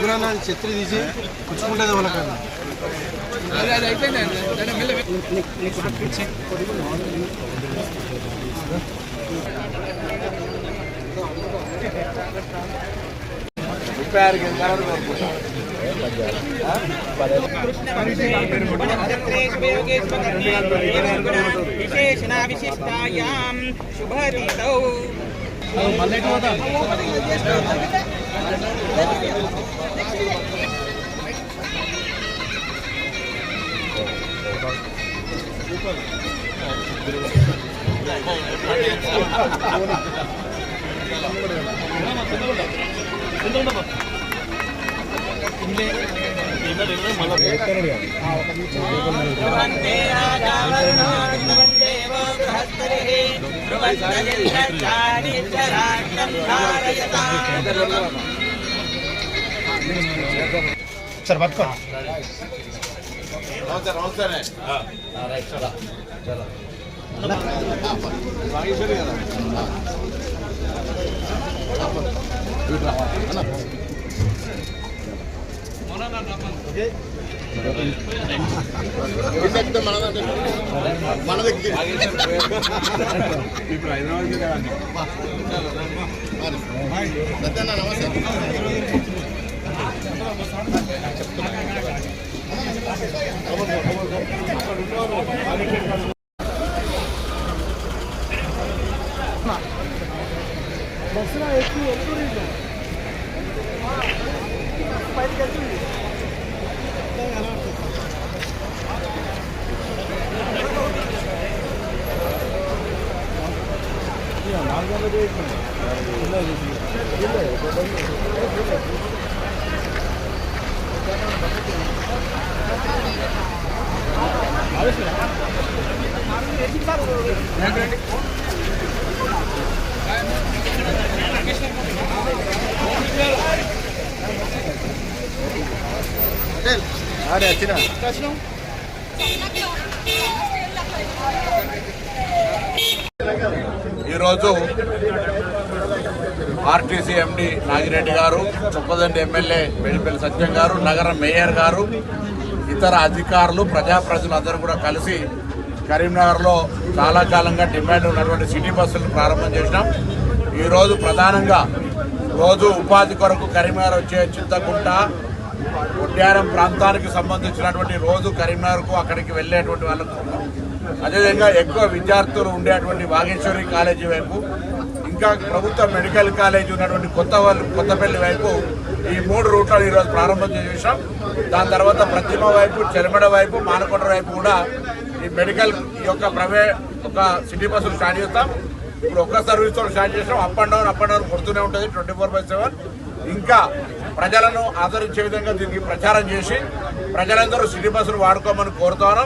ముగ్గురు ఛత్రి తీసి పుచ్చుకుంటుంది వాళ్ళకన్నా విశిష్టాయాం శుభతిథౌ सर बात करो अरे अच्छा ఈరోజు ఆర్టీసీ ఎండి నాగిరెడ్డి గారు, చొప్పదండి ఎమ్మెల్యే వెల్లిపల్లి సత్యం గారు, నగర మేయర్ గారు, ఇతర అధికారులు, ప్రజాప్రతినిధులందరూ కూడా కలిసి కరీంనగర్లో చాలా కాలంగా డిమాండ్ ఉన్నటువంటి సిటీ బస్సులను ప్రారంభం చేసినాం. ఈరోజు ప్రధానంగా రోజు ఉపాధి కొరకు కరీంనగర్ వచ్చే చింతకుంట, కొట్యారం ప్రాంతానికి సంబంధించినటువంటి రోజు కరీంనగర్కు అక్కడికి వెళ్ళేటువంటి వాళ్ళకు, అదేవిధంగా ఎక్కువ విద్యార్థులు ఉండేటువంటి వాగేశ్వరి కాలేజీ వైపు, ఇంకా ప్రభుత్వ మెడికల్ కాలేజీ ఉన్నటువంటి కొత్తపల్లి వైపు ఈ 3 రూట్లను ఈరోజు ప్రారంభం చేసాం. దాని తర్వాత ప్రతిమ వైపు, చెలమడ వైపు, మానకొండ వైపు కూడా ఈ మెడికల్ ఒక సిటీ బస్సులు స్టార్ట్ చేస్తాం. ఇప్పుడు ఒక్క సర్వీస్తో స్టార్ట్ చేసాం. అప్ అండ్ డౌన్ కొడుతూనే ఉంటుంది 24/7. ఇంకా ప్రజలను ఆదరించే విధంగా దీనికి ప్రచారం చేసి ప్రజలందరూ సిటీ బస్సులు వాడుకోమని కోరుతాను.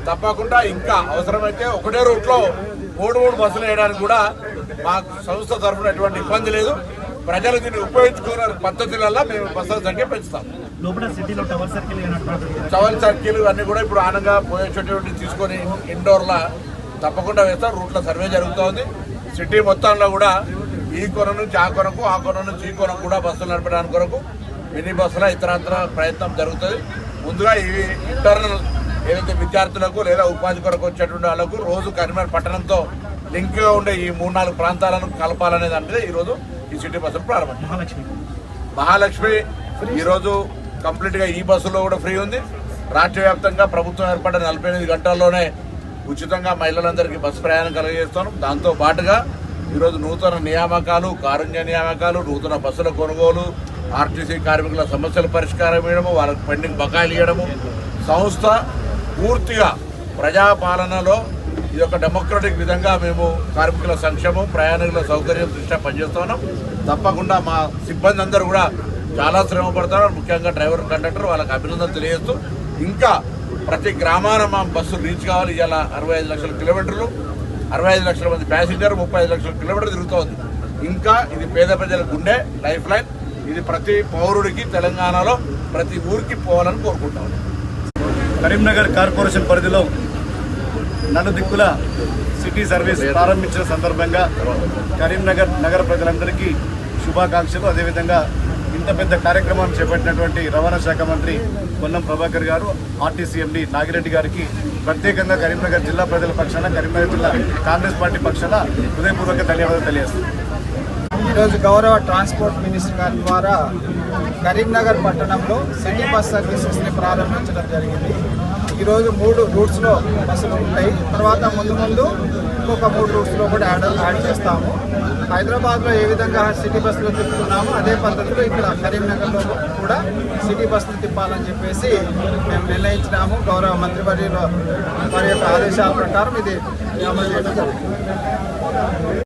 తప్పకుండా ఇంకా అవసరమైతే ఒకటే రూట్లో 3 బస్సులు వేయడానికి కూడా మా సంస్థ తరఫున ఎటువంటి ఇబ్బంది లేదు. ప్రజలు దీన్ని ఉపయోగించుకునే పద్ధతులలో మేము బస్సుల సంఖ్య పెంచుతాం. టవర్ సర్కిల్ అన్నీ కూడా ఇప్పుడు ఆనంగా పోయేటటువంటి తీసుకొని ఇండోర్లో తప్పకుండా వేస్తాం. రూట్ల సర్వే జరుగుతోంది. సిటీ మొత్తంలో కూడా ఈ కొన నుంచి ఆ కొనకు, ఆ కొన నుంచి ఈ కొనకు కూడా బస్సులు నడపడానికి కొరకు మినీ బస్సుల ఇతరత్ర ప్రయత్నం జరుగుతుంది. ముందుగా ఇవి ఇంటర్నల్ ఏదైతే విద్యార్థులకు లేదా ఉపాధి కొరకు వచ్చేటువంటి వాళ్ళకు రోజు కరీంనగర్ పట్టణంతో లింక్గా ఉండే ఈ 3-4 ప్రాంతాలను కలపాలనే దాని మీద ఈరోజు ఈ సిటీ బస్సులు ప్రారంభం. మహాలక్ష్మి ఈరోజు కంప్లీట్గా ఈ బస్సులో కూడా ఫ్రీ ఉంది. రాష్ట్ర వ్యాప్తంగా ప్రభుత్వం ఏర్పడిన 48 గంటల్లోనే ఉచితంగా మహిళలందరికీ బస్సు ప్రయాణం కలుగజేస్తాను. దాంతో పాటుగా ఈరోజు నూతన నియామకాలు, కారుణ్య నియామకాలు, నూతన బస్సుల కొనుగోలు, ఆర్టీసీ కార్మికుల సమస్యల పరిష్కారం ఇవ్వడము, వాళ్ళకి పెండింగ్ బకాయిలు ఇవ్వడము, సంస్థ పూర్తిగా ప్రజాపాలనలో ఇది ఒక డెమోక్రటిక్ విధంగా మేము కార్మికుల సంక్షేమం, ప్రయాణికుల సౌకర్యం దృష్ట్యా పనిచేస్తున్నాం. తప్పకుండా మా సిబ్బంది అందరూ కూడా చాలా శ్రమ పడతారు. ముఖ్యంగా డ్రైవర్, కండక్టర్ వాళ్ళకి అభినందనలు తెలియజేస్తూ ఇంకా ప్రతి గ్రామాన మా బస్సు రీచ్ కావాలి. ఇవాళ 65 లక్షల కిలోమీటర్లు, 65 లక్షల మంది ప్యాసింజర్, 35 లక్షల కిలోమీటర్లు తిరుగుతోంది. ఇంకా ఇది పేద ప్రజల గుండె, లైఫ్ లైన్. ఇది ప్రతి పౌరుడికి తెలంగాణలో ప్రతి ఊరికి పోవాలని కోరుకుంటాం. కరీంనగర్ కార్పొరేషన్ పరిధిలో నలుదిక్కుల సిటీ సర్వీస్ ప్రారంభించిన సందర్భంగా కరీంనగర్ నగర ప్రజలందరికీ శుభాకాంక్షలు. అదేవిధంగా ఇంత పెద్ద కార్యక్రమాన్ని చేపట్టినటువంటి రవాణా శాఖ మంత్రి పొన్నం ప్రభాకర్ గారు, ఆర్టీసీ ఎండీ నాగిరెడ్డి గారికి ప్రత్యేకంగా కరీంనగర్ జిల్లా ప్రజల పక్షాన, కరీంనగర్ జిల్లా కాంగ్రెస్ పార్టీ పక్షాన హృదయపూర్వక ధన్యవాదాలు తెలియజేస్తున్నాను. ఈరోజు గౌరవ ట్రాన్స్పోర్ట్ మినిస్టర్ గారి ద్వారా కరీంనగర్ పట్టణంలో సిటీ బస్ సర్వీసెస్ని ప్రారంభించడం జరిగింది. ఈరోజు 3 రూట్స్లో బస్సులు ఉంటాయి. తర్వాత ముందు ఇంకొక 3 రూట్స్లో కూడా యాడ్ చేస్తాము. హైదరాబాద్లో ఏ విధంగా సిటీ బస్సులో తిప్పుతున్నామో అదే పద్ధతిలో ఇక్కడ కరీంనగర్లో కూడా సిటీ బస్సులు తిప్పాలని చెప్పేసి మేము నిర్ణయించినాము. గౌరవ మంత్రివర్యుల వారి యొక్క ఆదేశాల ప్రకారం ఇది అమలు చేయడం జరుగుతుంది.